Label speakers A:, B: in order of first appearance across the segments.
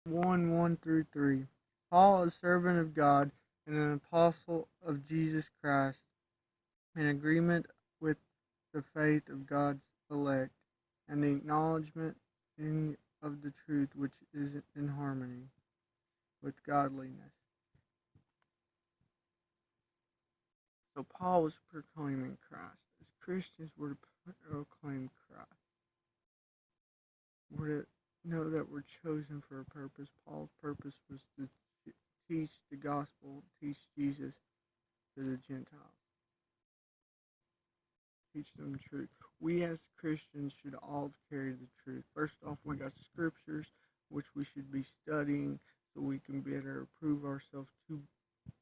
A: 1 through 3. Paul, a servant of God and an apostle of Jesus Christ, in agreement with the faith of God's elect, and the acknowledgement of the truth which is in harmony with godliness. So Paul was proclaiming Christ. As Christians, we're to proclaim Christ. We're to know that we're chosen for a purpose. Paul's purpose was to teach the gospel, teach Jesus to the Gentiles, teach them the truth. We as Christians should all carry the truth. First off, we got scriptures which we should be studying so we can better prove ourselves to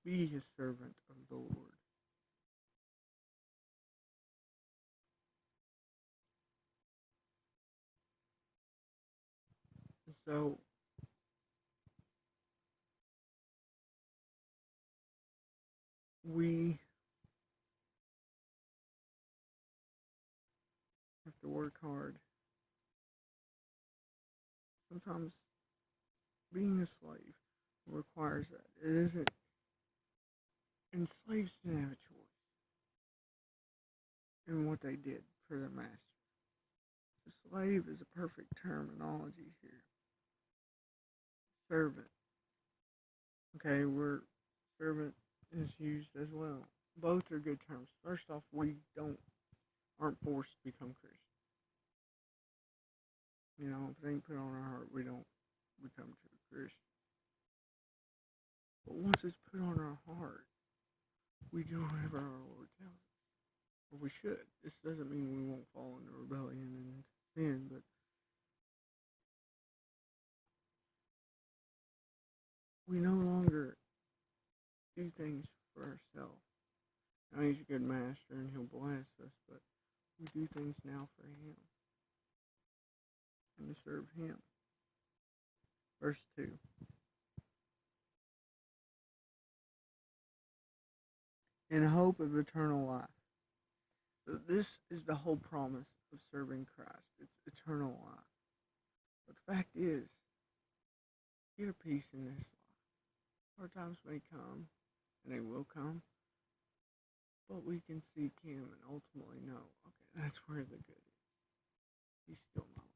A: be his servant of the Lord. So we have to work hard. Sometimes being a slave requires that. It isn't, and slaves didn't have a choice in what they did for their master. The slave is a perfect terminology here. Servant. Okay, we're servant is used as well. Both are good terms. First off, we aren't forced to become Christians. You know, if it ain't put on our heart, we don't become true Christians. But once it's put on our heart, we do whatever our Lord tells us. Or we should. This doesn't mean we won't fall into rebellion and sin, but we no longer do things for ourselves. Now he's a good master and he'll bless us, but we do things now for him and to serve him. Verse 2. In hope of eternal life. So this is the whole promise of serving Christ. It's eternal life. But the fact is, get a peace in this life. Hard times may come, and they will come, but we can seek him and ultimately know, okay, that's where the good is. He's still my life.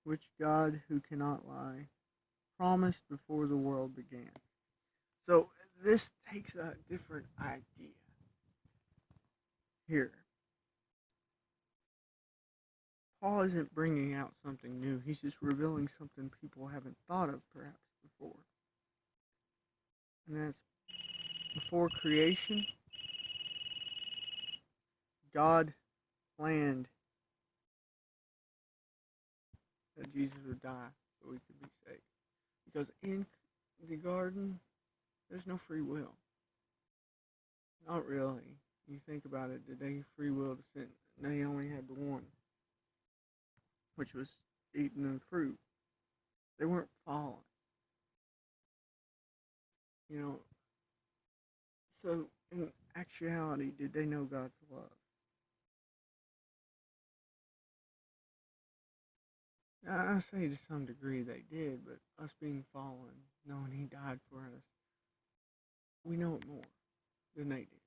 A: Which God, who cannot lie, promised before the world began. So this takes a different idea here. Paul isn't bringing out something new. He's just revealing something people haven't thought of perhaps before. And that's before creation, God planned that Jesus would die so we could be saved. Because in the garden, there's no free will. Not really. You think about it, did they free will to sin? They only had the one, which was eating the fruit. They weren't fallen. You know, so in actuality, did they know God's love? Now, I say to some degree they did, but us being fallen, knowing he died for us, we know it more than they did.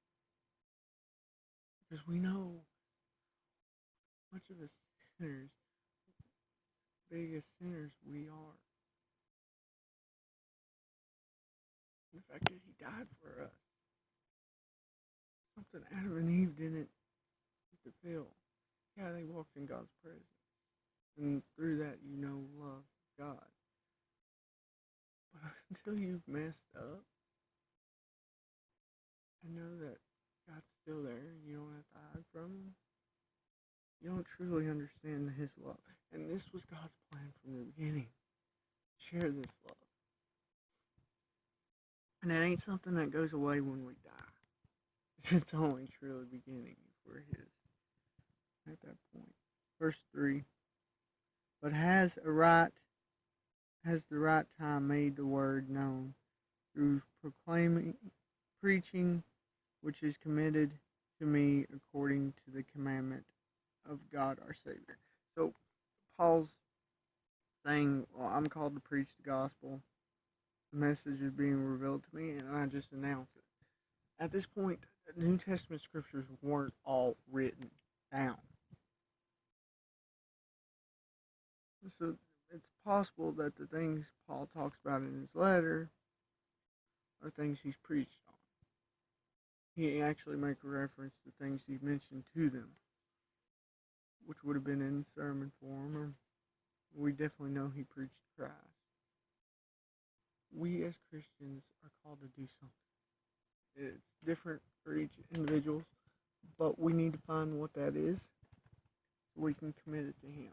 A: Because we know much of us sinners, biggest sinners we are. And the fact that he died for us. Something Adam and Eve didn't get to feel. Yeah, they walked in God's presence. And through that, you know, love God. But until you've messed up, and know that God's still there, you don't have to hide from him, you don't truly understand his love. And this was God's plan from the beginning. Share this love. And it ain't something that goes away when we die. It's only truly beginning if we're his at that point. Verse 3. But has the right time made the word known through preaching, which is committed to me according to the commandment of God our Savior. So Paul's saying, well, I'm called to preach the gospel. The message is being revealed to me, and I just announce it. At this point, the New Testament scriptures weren't all written down. So it's possible that the things Paul talks about in his letter are things he's preached on. He actually make a reference to things he mentioned to them, which would have been in sermon form, or we definitely know he preached Christ. We as Christians are called to do something. It's different for each individual, but we need to find what that is so we can commit it to him.